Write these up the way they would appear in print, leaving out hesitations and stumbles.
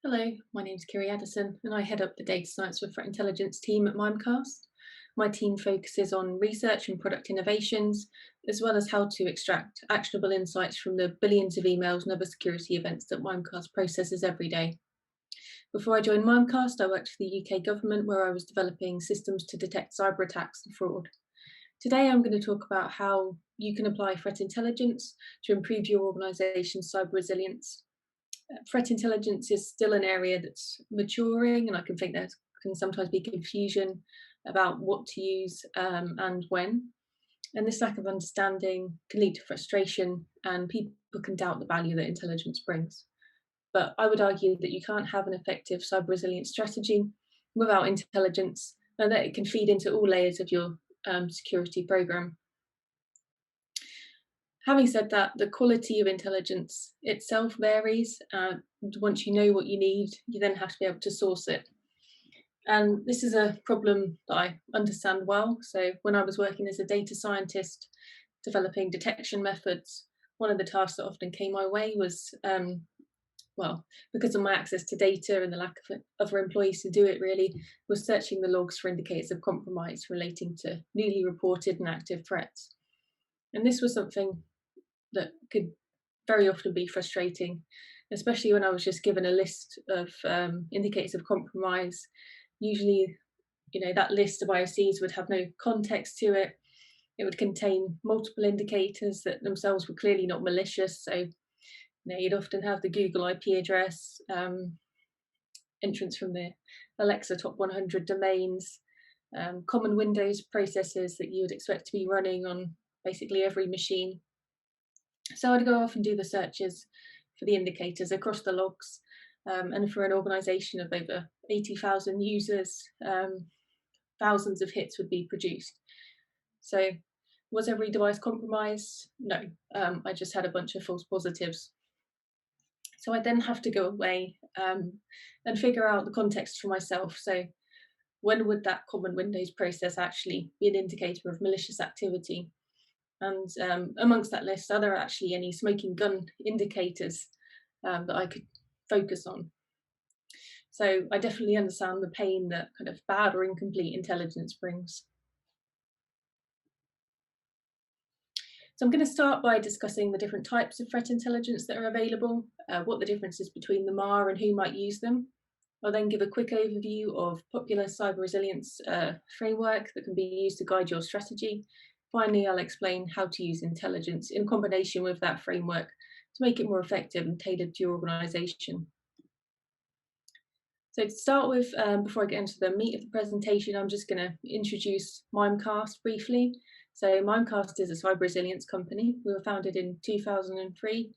Hello, my name is Kiri Addison and I head up the data science for threat intelligence team at Mimecast. My team focuses on research and product innovations, as well as how to extract actionable insights from the billions of emails and other security events that Mimecast processes every day. Before I joined Mimecast, I worked for the UK government where I was developing systems to detect cyber attacks and fraud. Today I'm going to talk about how you can apply threat intelligence to improve your organisation's cyber resilience. Threat intelligence is still an area that's maturing, and I can think there can sometimes be confusion about what to use and when. And this lack of understanding can lead to frustration, and people can doubt the value that intelligence brings. But I would argue that you can't have an effective cyber resilience strategy without intelligence, and that it can feed into all layers of your security program. Having said that, the quality of intelligence itself varies. Once you know what you need, you then have to be able to source it. And this is a problem that I understand well. So when I was working as a data scientist, developing detection methods, one of the tasks that often came my way was, because of my access to data and the lack of other employees to do it really, was searching the logs for indicators of compromise relating to newly reported and active threats. And this was something that could very often be frustrating, especially when I was just given a list of indicators of compromise. Usually, that list of IOCs would have no context to it. It would contain multiple indicators that themselves were clearly not malicious. So, you'd often have the Google IP address, entrance from the Alexa top 100 domains, common Windows processes that you would expect to be running on basically every machine. So I'd go off and do the searches for the indicators across the logs. And for an organization of over 80,000 users, thousands of hits would be produced. So was every device compromised? No, I just had a bunch of false positives. So I then have to go away and figure out the context for myself. So when would that common Windows process actually be an indicator of malicious activity? And amongst that list, are there actually any smoking gun indicators that I could focus on? So I definitely understand the pain that kind of bad or incomplete intelligence brings. So I'm going to start by discussing the different types of threat intelligence that are available, what the differences between them are and who might use them. I'll then give a quick overview of popular cyber resilience framework that can be used to guide your strategy. Finally, I'll explain how to use intelligence in combination with that framework to make it more effective and tailored to your organization. So to start with, before I get into the meat of the presentation, I'm just going to introduce Mimecast briefly. So Mimecast is a cyber resilience company. We were founded in 2003.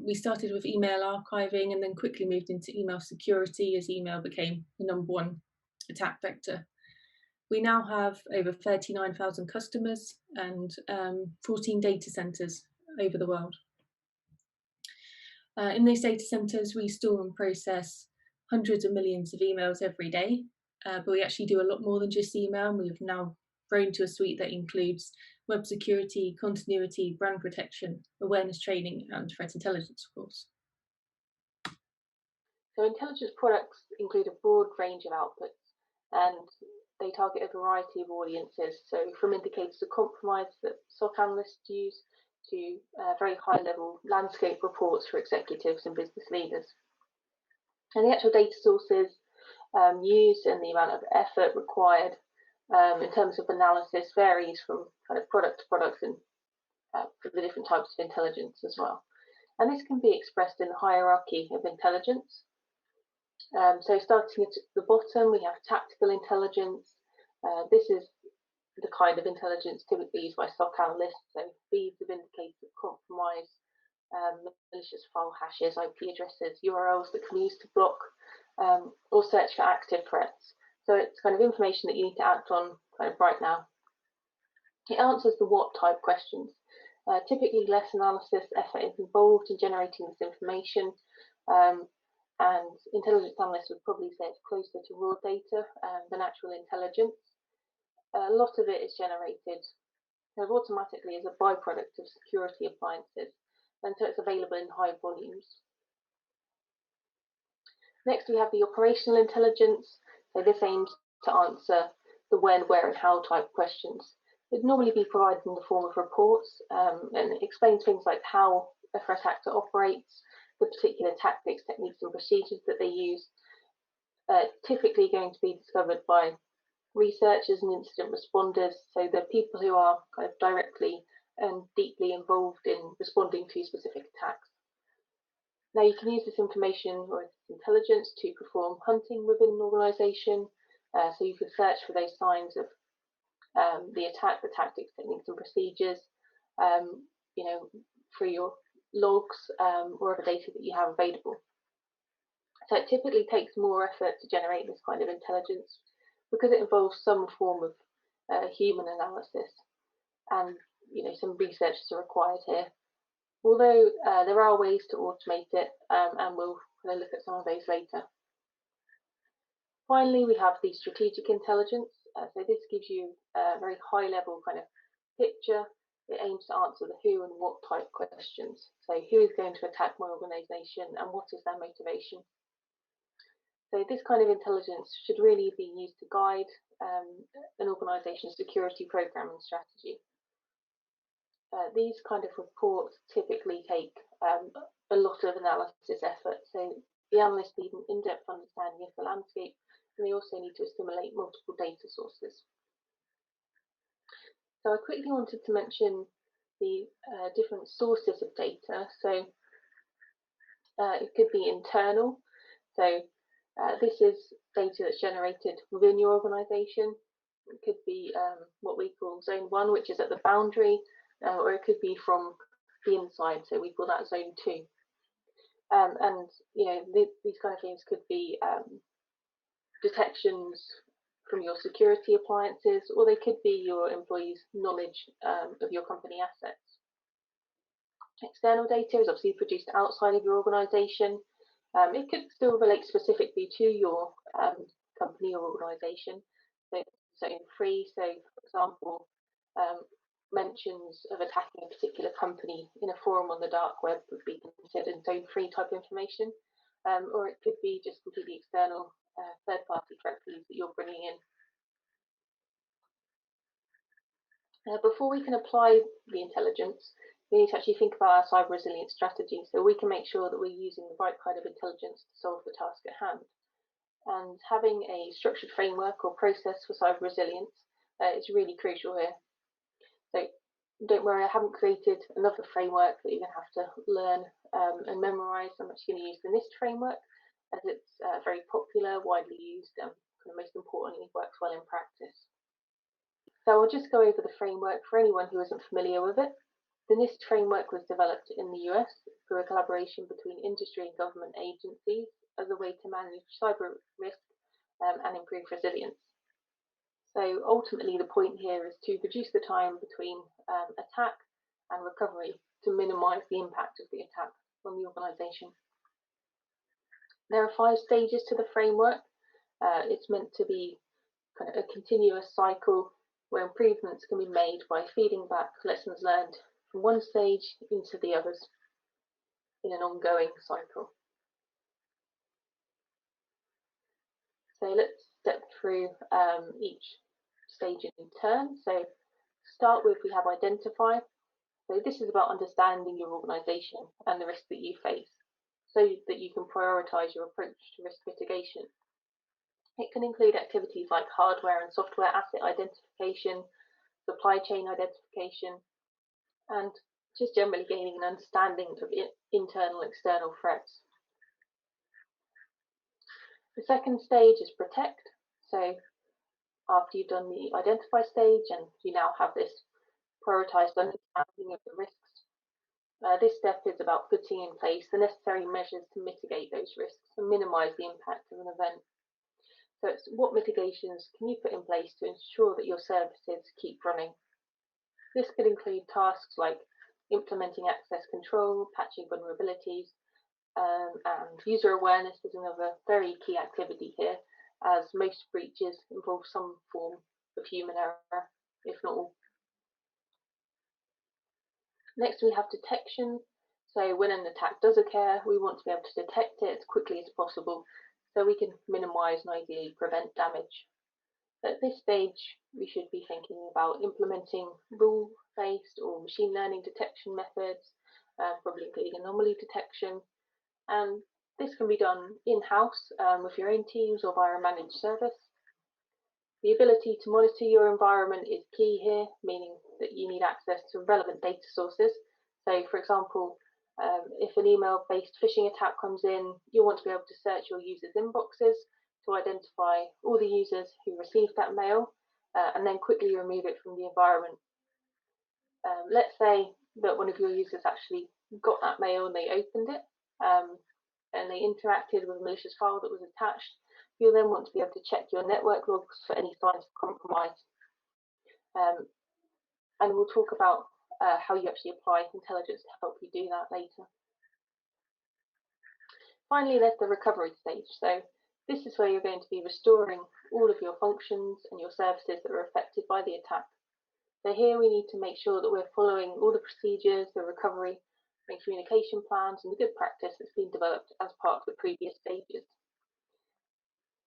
We started with email archiving and then quickly moved into email security as email became the #1 attack vector. We now have over 39,000 customers and 14 data centers over the world. In these data centers, we store and process hundreds of millions of emails every day, but we actually do a lot more than just email. We've now grown to a suite that includes web security, continuity, brand protection, awareness training, and threat intelligence, of course. So intelligence products include a broad range of outputs, and they target a variety of audiences. So from indicators of compromise that SOC analysts use to very high-level landscape reports for executives and business leaders. And the actual data sources used and the amount of effort required in terms of analysis varies from kind of product to product and for the different types of intelligence as well. And this can be expressed in the hierarchy of intelligence. So starting at the bottom, we have tactical intelligence. This is the kind of intelligence typically used by SOC analysts, so feeds of indicators of compromise, malicious file hashes, IP addresses, URLs that can be used to block or search for active threats. So it's kind of information that you need to act on kind of right now. It answers the what type questions. Typically less analysis effort is involved in generating this information, and intelligence analysts would probably say it's closer to raw data than actual intelligence. A lot of it is generated kind of automatically as a byproduct of security appliances, and so it's available in high volumes. Next, we have the operational intelligence. So this aims to answer the when, where, and how type questions. It'd normally be provided in the form of reports, and it explains things like how a threat actor operates, the particular tactics, techniques, and procedures that they use. Typically going to be discovered by researchers and incident responders, so the people who are kind of directly and deeply involved in responding to specific attacks. Now, you can use this information or this intelligence to perform hunting within an organisation. So you could search for those signs of the attack, the tactics, techniques, and procedures, through your logs or other data that you have available. So it typically takes more effort to generate this kind of intelligence because it involves some form of human analysis, and some researchers are required here. Although there are ways to automate it, and we'll look at some of those later. Finally, we have the strategic intelligence. So this gives you a very high-level kind of picture. It aims to answer the who and what type questions. So who is going to attack my organisation and what is their motivation? So this kind of intelligence should really be used to guide an organisation's security programme and strategy. These kind of reports typically take a lot of analysis effort. So the analysts need an in-depth understanding of the landscape, and they also need to assimilate multiple data sources. So I quickly wanted to mention the different sources of data. So it could be internal. So this is data that's generated within your organisation. It could be what we call zone 1, which is at the boundary, or it could be from the inside, so we call that zone 2. And these kind of things could be detections from your security appliances, or they could be your employees' knowledge of your company assets. External data is obviously produced outside of your organisation. It could still relate specifically to your company or organisation. So zone 3, so for example, mentions of attacking a particular company in a forum on the dark web would be considered zone 3 type information, or it could be just completely external third-party threat feeds that you're bringing in. Before we can apply the intelligence, we need to actually think about our cyber resilience strategy so we can make sure that we're using the right kind of intelligence to solve the task at hand. And having a structured framework or process for cyber resilience is really crucial here. So don't worry, I haven't created another framework that you're going to have to learn and memorize. I'm actually going to use the NIST framework as it's very popular, widely used, and most importantly, works well in practice. So I'll just go over the framework for anyone who isn't familiar with it. The NIST framework was developed in the US through a collaboration between industry and government agencies as a way to manage cyber risk and improve resilience. So ultimately, the point here is to reduce the time between attack and recovery to minimize the impact of the attack on the organization. There are 5 stages to the framework. It's meant to be kind of a continuous cycle where improvements can be made by feeding back lessons learned from one stage into the others in an ongoing cycle. So let's step through each stage in turn. So to start with, we have identify. So this is about understanding your organisation and the risks that you face so that you can prioritise your approach to risk mitigation. It can include activities like hardware and software asset identification, supply chain identification, and just generally gaining an understanding of internal and external threats. The second stage is protect. So after you've done the identify stage and you now have this prioritised understanding of the risks, this step is about putting in place the necessary measures to mitigate those risks and minimise the impact of an event. So it's what mitigations can you put in place to ensure that your services keep running. This could include tasks like implementing access control, patching vulnerabilities, and user awareness is another very key activity here, as most breaches involve some form of human error, if not all. Next, we have detection. So when an attack does occur, we want to be able to detect it as quickly as possible so we can minimise and ideally prevent damage. At this stage, we should be thinking about implementing rule-based or machine learning detection methods, probably including anomaly detection, and this can be done in-house with your own teams or via a managed service. The ability to monitor your environment is key here, meaning that you need access to relevant data sources. So, for example, if an email-based phishing attack comes in, you'll want to be able to search your users' inboxes to identify all the users who received that mail and then quickly remove it from the environment. Let's say that one of your users actually got that mail and they opened it and they interacted with a malicious file that was attached. You'll then want to be able to check your network logs for any signs of compromise. And we'll talk about how you actually apply intelligence to help you do that later. Finally, there's the recovery stage. So this is where you're going to be restoring all of your functions and your services that were affected by the attack. So here we need to make sure that we're following all the procedures, the recovery and communication plans, and the good practice that's been developed as part of the previous stages.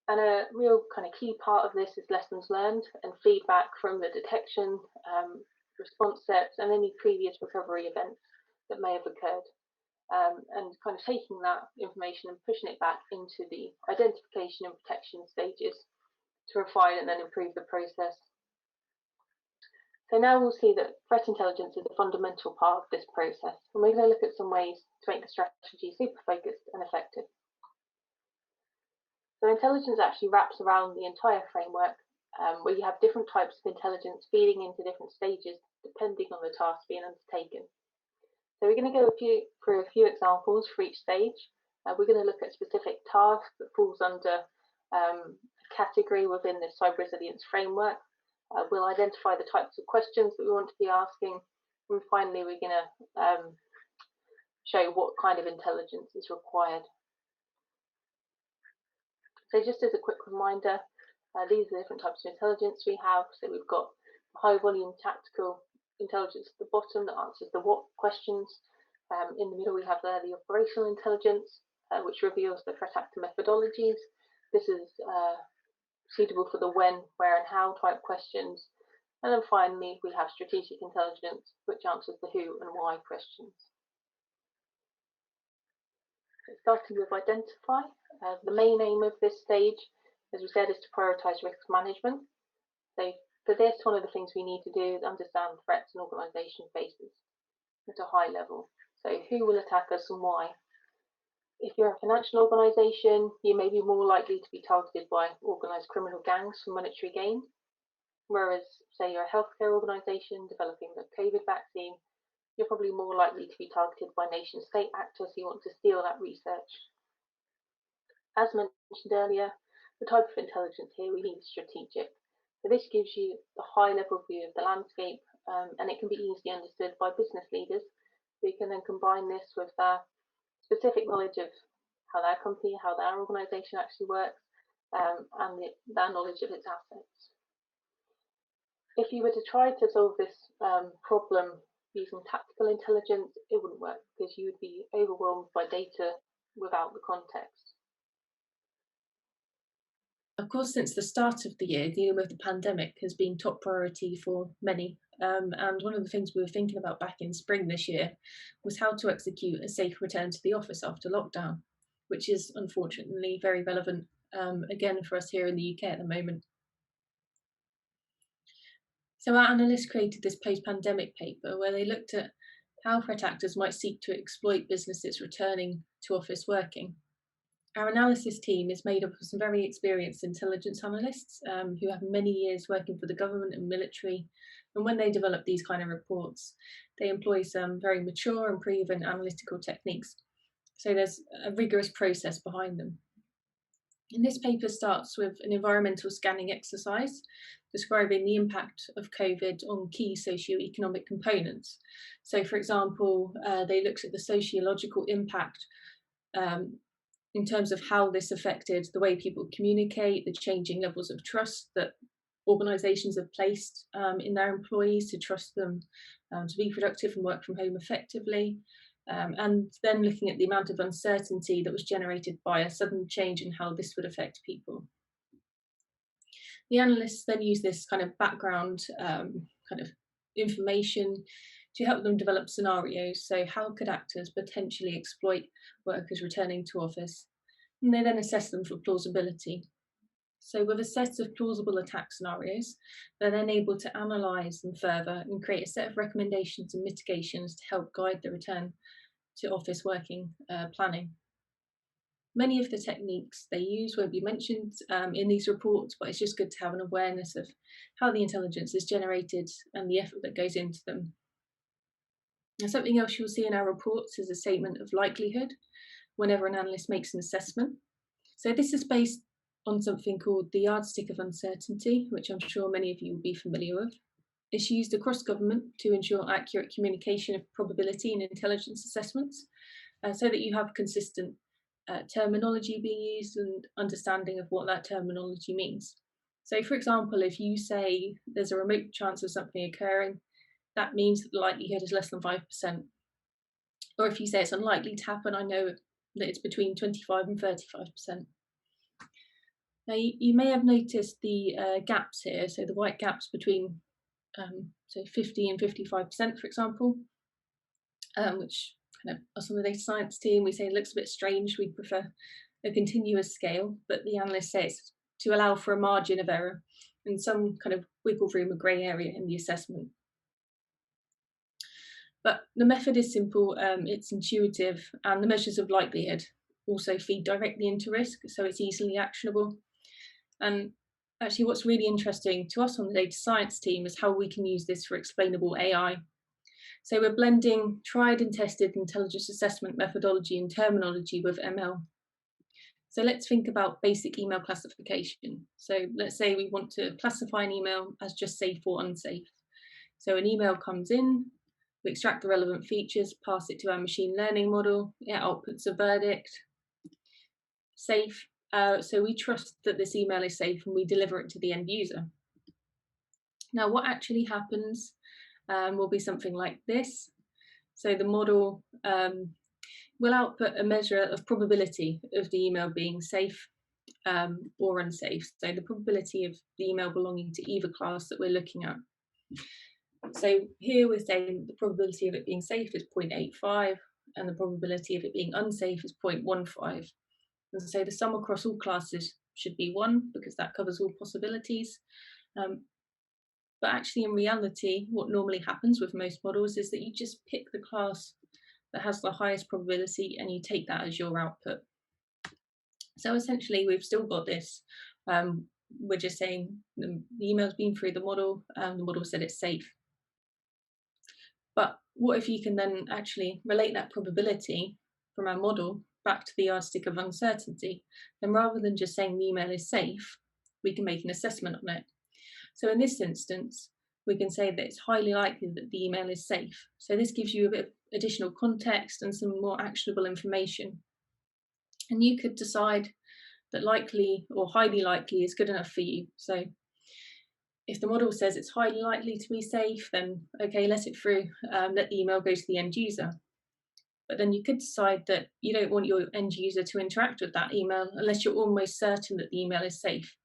And a real kind of key part of this is lessons learned and feedback from the detection, response sets, and any previous recovery events that may have occurred. And kind of taking that information and pushing it back into the identification and protection stages to refine and then improve the process. So now we'll see that threat intelligence is a fundamental part of this process, and we're going to look at some ways to make the strategy super focused and effective. So intelligence actually wraps around the entire framework, where you have different types of intelligence feeding into different stages depending on the task being undertaken. So we're going to go through a few examples for each stage. We're going to look at specific tasks that falls under a category within the cyber resilience framework. We'll identify the types of questions that we want to be asking, and finally we're going to show what kind of intelligence is required. So just as a quick reminder, these are the different types of intelligence we have. So we've got high volume tactical intelligence at the bottom that answers the what questions. In the middle we have the operational intelligence, which reveals the threat actor methodologies. This is suitable for the when, where and how type questions. And then finally we have strategic intelligence, which answers the who and why questions. So starting with identify, the main aim of this stage, as we said, is to prioritise risk management. So for this, one of the things we need to do is understand threats an organisation faces at a high level. So who will attack us and why? If you're a financial organisation, you may be more likely to be targeted by organised criminal gangs for monetary gain. Whereas, say you're a healthcare organisation developing the COVID vaccine, you're probably more likely to be targeted by nation-state actors who want to steal that research. As mentioned earlier, the type of intelligence here we need is strategic. So this gives you the high-level view of the landscape, and it can be easily understood by business leaders. So you can then combine this with their specific knowledge of how their company, how their organisation actually works, and their knowledge of its assets. If you were to try to solve this problem using tactical intelligence, it wouldn't work because you would be overwhelmed by data without the context. Of course, since the start of the year, dealing with the pandemic has been top priority for many. And one of the things we were thinking about back in spring this year was how to execute a safe return to the office after lockdown, which is unfortunately very relevant again for us here in the UK at the moment. So our analysts created this post-pandemic paper where they looked at how threat actors might seek to exploit businesses returning to office working. Our analysis team is made up of some very experienced intelligence analysts who have many years working for the government and military, and when they develop these kind of reports, they employ some very mature and proven analytical techniques. So there's a rigorous process behind them. And this paper starts with an environmental scanning exercise describing the impact of COVID on key socio-economic components. So, for example, they looked at the sociological impact in terms of how this affected the way people communicate, the changing levels of trust that organisations have placed in their employees to trust them to be productive and work from home effectively. and then looking at the amount of uncertainty that was generated by a sudden change in how this would affect people. The analysts then use this kind of background kind of information to help them develop scenarios. So how could actors potentially exploit workers returning to office? And they then assess them for plausibility. So with a set of plausible attack scenarios, they're then able to analyse them further and create a set of recommendations and mitigations to help guide the return to office working planning. Many of the techniques they use won't be mentioned in these reports, but it's just good to have an awareness of how the intelligence is generated and the effort that goes into them. And something else you'll see in our reports is a statement of likelihood whenever an analyst makes an assessment. So this is based on something called the yardstick of uncertainty, which I'm sure many of you will be familiar with. It's used across government to ensure accurate communication of probability and intelligence assessments, so that you have consistent terminology being used and understanding of what that terminology means. So, for example, if you say there's a remote chance of something occurring, that means that the likelihood is less than 5%. Or if you say it's unlikely to happen, I know that it's between 25 and 35%. Now, you may have noticed the gaps here, so the white gaps between so 50 and 55%, for example, which kind of us on the data science team, we say it looks a bit strange. We prefer a continuous scale, but the analyst says to allow for a margin of error and some kind of wiggle room, a grey area in the assessment. But the method is simple, it's intuitive, and the measures of likelihood also feed directly into risk, so it's easily actionable. And actually what's really interesting to us on the data science team is how we can use this for explainable AI. So we're blending tried and tested intelligence assessment methodology and terminology with ML. So let's think about basic email classification. So let's say we want to classify an email as just safe or unsafe. So an email comes in, we extract the relevant features, pass it to our machine learning model, it outputs a verdict, safe. So we trust that this email is safe and we deliver it to the end user. Now what actually happens will be something like this. So the model will output a measure of probability of the email being safe or unsafe. So the probability of the email belonging to either class that we're looking at. So here we're saying the probability of it being safe is 0.85 and the probability of it being unsafe is 0.15. And so the sum across all classes should be 1 because that covers all possibilities. But actually in reality, what normally happens with most models is that you just pick the class that has the highest probability and you take that as your output. So essentially we've still got this. We're just saying the email's been through the model said it's safe. But what if you can then actually relate that probability from our model back to the yardstick of uncertainty? Then rather than just saying the email is safe, we can make an assessment on it. So in this instance, we can say that it's highly likely that the email is safe. So this gives you a bit of additional context and some more actionable information. And you could decide that likely or highly likely is good enough for you. So if the model says it's highly likely to be safe, then okay, let it through, let the email go to the end user. But then you could decide that you don't want your end user to interact with that email unless you're almost certain that the email is safe.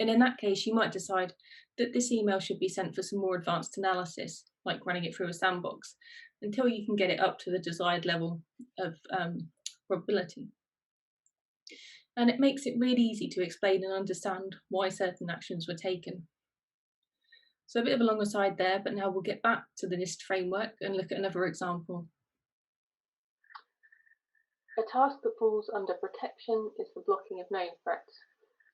And in that case, you might decide that this email should be sent for some more advanced analysis, like running it through a sandbox, until you can get it up to the desired level of probability. And it makes it really easy to explain and understand why certain actions were taken. So a bit of a longer side there, but now we'll get back to the NIST framework and look at another example. A task that falls under protection is the blocking of known threats.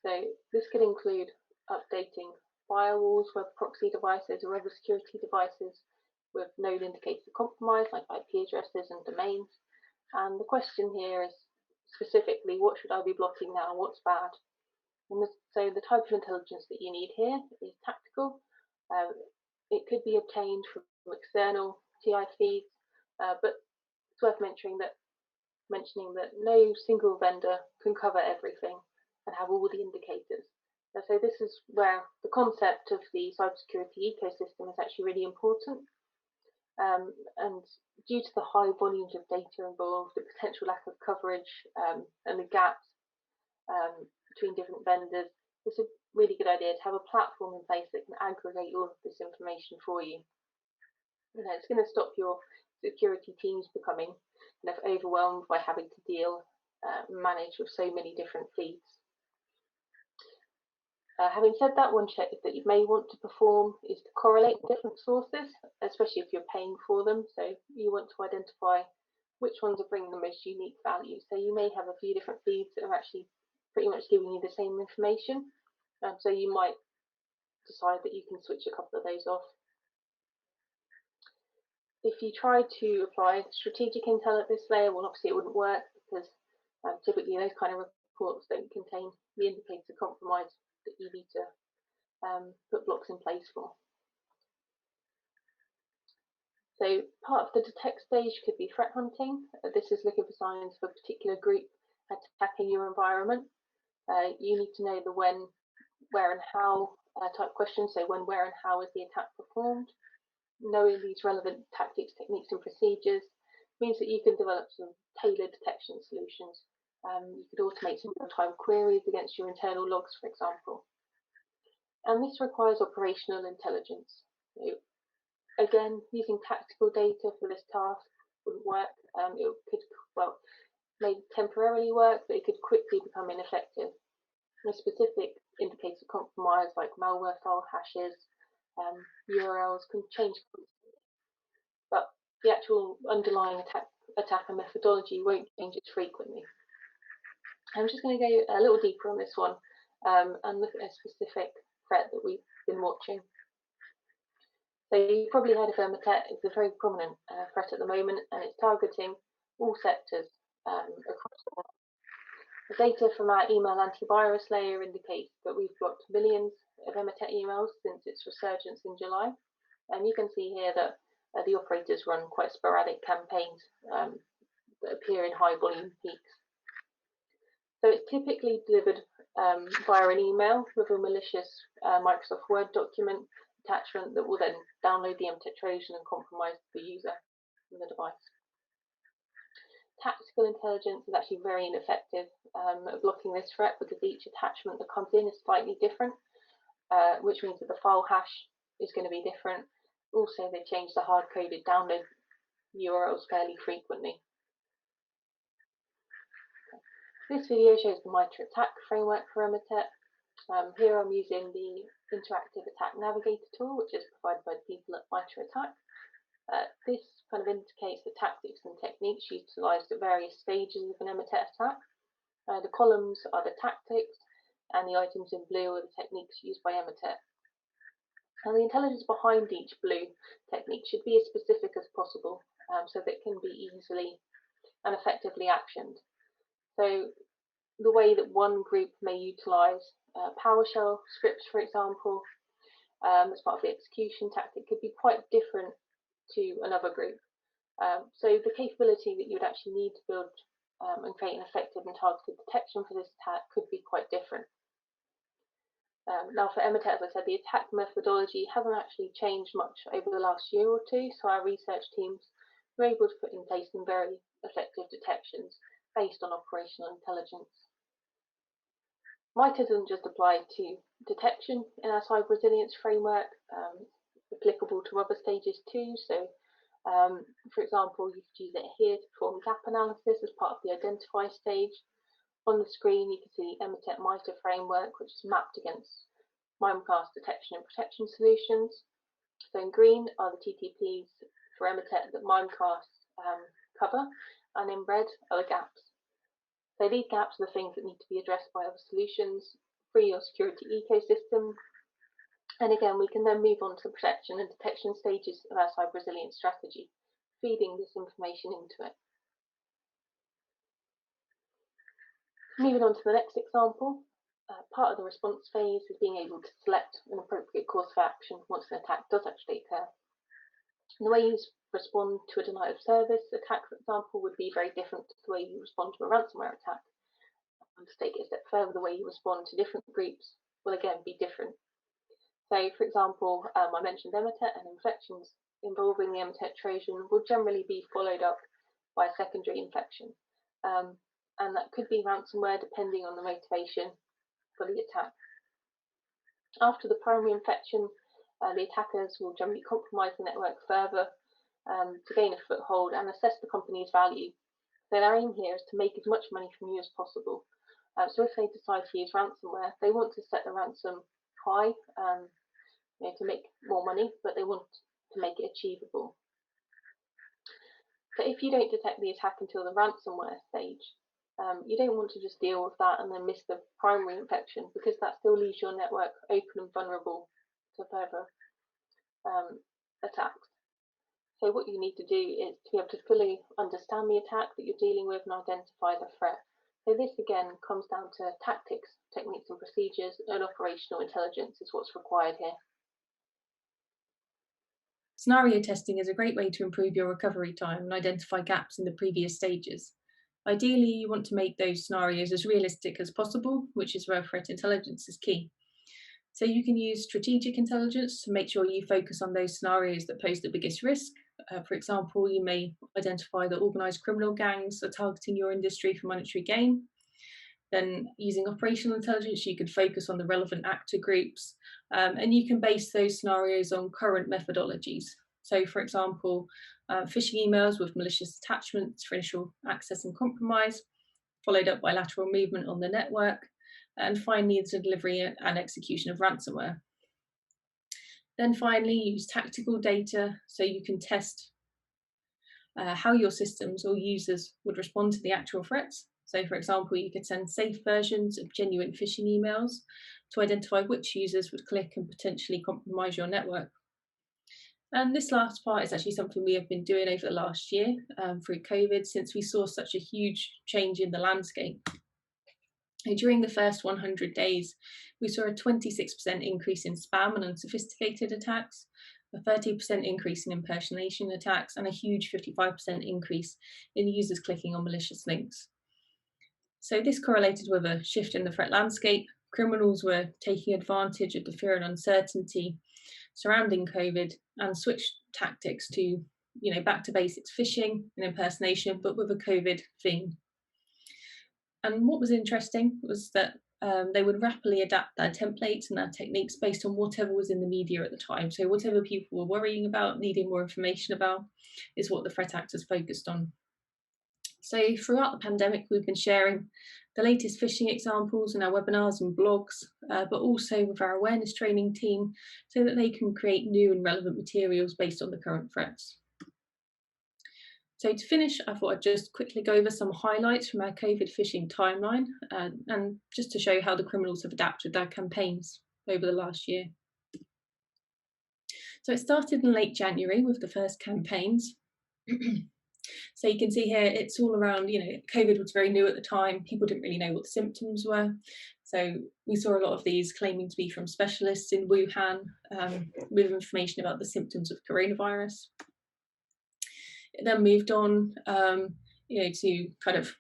So this could include updating firewalls, web proxy devices, or other security devices with known indicators of compromise, like IP addresses and domains. And the question here is specifically, what should I be blocking now? What's bad? And so the type of intelligence that you need here is tactical. It could be obtained from external TI feeds, but it's worth mentioning that no single vendor can cover everything and have all the indicators. And so this is where the concept of the cybersecurity ecosystem is actually really important. And due to the high volumes of data involved, the potential lack of coverage, and the gaps between different vendors, it's a really good idea to have a platform in place that can aggregate all of this information for you. It's going to stop your security teams becoming kind of overwhelmed by having to manage with so many different feeds. Having said that, one check that you may want to perform is to correlate different sources, especially if you're paying for them. So you want to identify which ones are bringing the most unique value. So you may have a few different feeds that are actually pretty much giving you the same information. So you might decide that you can switch a couple of those off. If you try to apply strategic intel at this layer, well, obviously it wouldn't work because typically those kind of reports don't contain the indicators of compromise that you need to put blocks in place for. So part of the detect stage could be threat hunting. This is looking for signs of a particular group attacking your environment. You need to know the when, where and how type questions. So when, where and how is the attack performed? Knowing these relevant tactics, techniques and procedures means that you can develop some tailored detection solutions. You could automate some real-time queries against your internal logs, for example. And this requires operational intelligence. So again, using tactical data for this task wouldn't work. It could, well, maybe temporarily work, but it could quickly become ineffective. The specific indicators of compromise like malware file hashes, URLs can change constantly, but the actual underlying attacker methodology won't change as frequently. I'm just going to go a little deeper on this one and look at a specific threat that we've been watching. So you've probably heard of Vermice. It's a very prominent threat at the moment, and it's targeting all sectors across the world. The data from our email antivirus layer indicates that we've blocked millions of Vermice emails since its resurgence in July. And you can see here that the operators run quite sporadic campaigns that appear in high volume peaks. So it's typically delivered via an email with a malicious Microsoft Word document attachment that will then download the Impersonation Trojan and compromise the user and the device. Tactical intelligence is actually very ineffective at blocking this threat because each attachment that comes in is slightly different, which means that the file hash is going to be different. Also, they change the hard-coded download URLs fairly frequently. This video shows the cyberattack framework for Vermice. Here I'm using the Interactive Attack Navigator tool, which is provided by the people at cyberattack. This kind of indicates the tactics and techniques utilised at various stages of an Vermice attack. The columns are the tactics, and the items in blue are the techniques used by Vermice. And the intelligence behind each blue technique should be as specific as possible so that it can be easily and effectively actioned. So the way that one group may utilise PowerShell scripts, for example, as part of the execution tactic could be quite different to another group. So the capability that you would actually need to build and create an effective and targeted detection for this attack could be quite different. Now for Vermice, as I said, the attack methodology hasn't actually changed much over the last year or two, so our research teams were able to put in place some very effective detections based on operational intelligence. MITRE doesn't just apply to detection in our cyber resilience framework, it's applicable to other stages too. So, for example, you could use it here to perform gap analysis as part of the identify stage. On the screen, you can see the MITRE framework, which is mapped against Mimecast detection and protection solutions. So in green are the TTPs for Vermice that Mimecast cover, and in red are the gaps. So these gaps are the things that need to be addressed by other solutions, free your security ecosystem. And again, we can then move on to the protection and detection stages of our cyber resilience strategy, feeding this information into it. Moving on to the next example, part of the response phase is being able to select an appropriate course of action once an attack does actually occur. And the way you respond to a denial of service attack, for example, would be very different to the way you respond to a ransomware attack. And to take it a step further, the way you respond to different groups will again be different. So, for example, I mentioned Vermice and infections involving the MTET Trojan will generally be followed up by a secondary infection. And that could be ransomware depending on the motivation for the attack. After the primary infection, the attackers will generally compromise the network further to gain a foothold and assess the company's value. So their aim here is to make as much money from you as possible. So if they decide to use ransomware, they want to set the ransom high to make more money, but they want to make it achievable. So if you don't detect the attack until the ransomware stage, you don't want to just deal with that and then miss the primary infection, because that still leaves your network open and vulnerable to further attacks. So what you need to do is to be able to fully understand the attack that you're dealing with and identify the threat. So this again comes down to tactics, techniques and procedures, and operational intelligence is what's required here. Scenario testing is a great way to improve your recovery time and identify gaps in the previous stages. Ideally, you want to make those scenarios as realistic as possible, which is where threat intelligence is key. So you can use strategic intelligence to make sure you focus on those scenarios that pose the biggest risk. For example, you may identify that organised criminal gangs are targeting your industry for monetary gain. Then using operational intelligence, you could focus on the relevant actor groups, and you can base those scenarios on current methodologies. So for example, phishing emails with malicious attachments for initial access and compromise, followed up by lateral movement on the network, and finally the delivery and execution of ransomware. Then finally, use tactical data so you can test how your systems or users would respond to the actual threats. So for example, you could send safe versions of genuine phishing emails to identify which users would click and potentially compromise your network. And this last part is actually something we have been doing over the last year through COVID, since we saw such a huge change in the landscape. During the first 100 days, we saw a 26% increase in spam and unsophisticated attacks, a 30% increase in impersonation attacks, and a huge 55% increase in users clicking on malicious links. So this correlated with a shift in the threat landscape. Criminals were taking advantage of the fear and uncertainty surrounding COVID and switched tactics to, back to basics phishing and impersonation, but with a COVID theme. And what was interesting was that they would rapidly adapt their templates and their techniques based on whatever was in the media at the time. So whatever people were worrying about, needing more information about, is what the threat actors focused on. So throughout the pandemic, we've been sharing the latest phishing examples in our webinars and blogs, but also with our awareness training team so that they can create new and relevant materials based on the current threats. So to finish, I thought I'd just quickly go over some highlights from our COVID phishing timeline and just to show how the criminals have adapted their campaigns over the last year. So it started in late January with the first campaigns. So you can see here, it's all around, COVID was very new at the time. People didn't really know what the symptoms were. So we saw a lot of these claiming to be from specialists in Wuhan with information about the symptoms of coronavirus. It then moved on, to kind of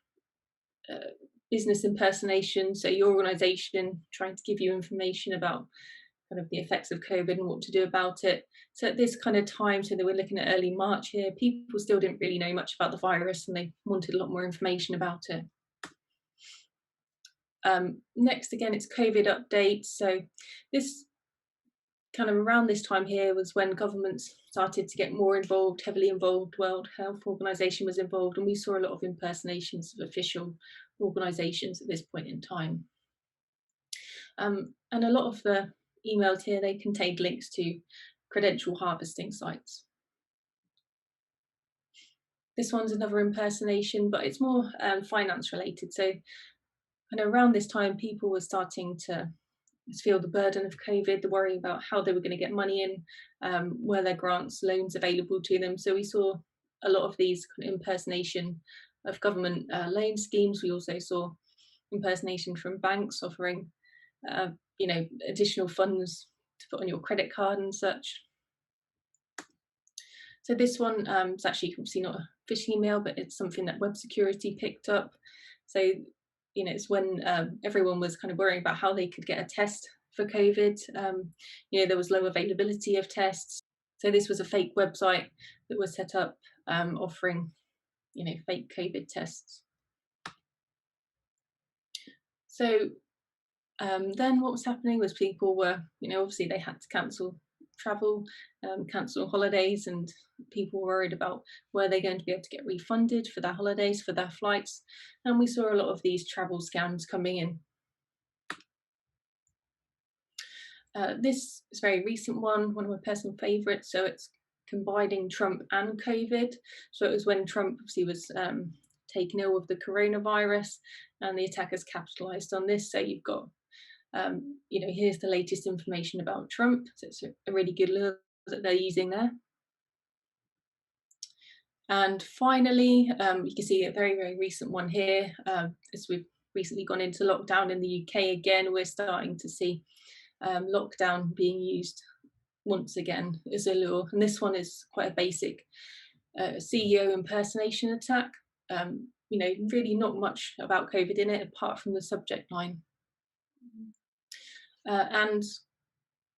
business impersonation. So your organisation trying to give you information about kind of the effects of COVID and what to do about it. So at this kind of time, so they were looking at early March here, people still didn't really know much about the virus and they wanted a lot more information about it. Next, again, it's COVID updates. So this kind of around this time here was when governments started to get more involved, heavily involved. World Health Organization was involved, and we saw a lot of impersonations of official organizations at this point in time. And a lot of the emails here, they contained links to credential harvesting sites. This one's another impersonation, but it's more finance related. So kind of around this time, people were starting to feel the burden of COVID, the worry about how they were going to get money in, were there grants, loans available to them. So we saw a lot of these kind of impersonation of government loan schemes. We also saw impersonation from banks offering, additional funds to put on your credit card and such. So this one is actually obviously not a phishing email, but it's something that web security picked up. So it's when everyone was kind of worrying about how they could get a test for COVID. There was low availability of tests. So this was a fake website that was set up offering, fake COVID tests. So then what was happening was people were, obviously they had to cancel travel, cancel holidays, and people were worried about were they going to be able to get refunded for their holidays, for their flights. And we saw a lot of these travel scams coming in. This is a very recent one of my personal favourites. So it's combining Trump and COVID. So it was when Trump obviously was taken ill with the coronavirus, and the attackers capitalised on this. So you've got, here's the latest information about Trump. So it's a really good lure that they're using there. And finally, you can see a very, very recent one here. As we've recently gone into lockdown in the UK again, we're starting to see lockdown being used once again as a lure. And this one is quite a basic CEO impersonation attack. Really not much about COVID in it apart from the subject line. And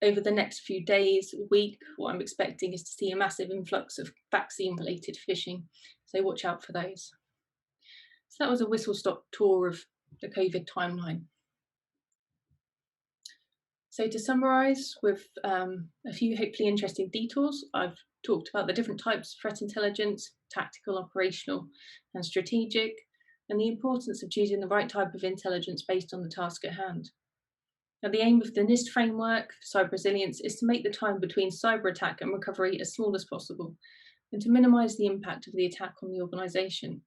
over the next few days, week, what I'm expecting is to see a massive influx of vaccine-related phishing. So watch out for those. So that was a whistle-stop tour of the COVID timeline. So to summarise, with a few hopefully interesting detours, I've talked about the different types of threat intelligence: tactical, operational, and strategic, and the importance of choosing the right type of intelligence based on the task at hand. Now, the aim of the NIST Framework for cyber resilience is to make the time between cyber attack and recovery as small as possible, and to minimise the impact of the attack on the organisation.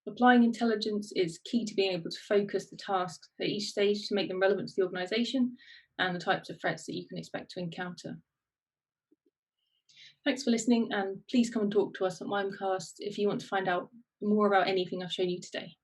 Applying intelligence is key to being able to focus the tasks at each stage to make them relevant to the organisation and the types of threats that you can expect to encounter. Thanks for listening, and please come and talk to us at Mimecast if you want to find out more about anything I've shown you today.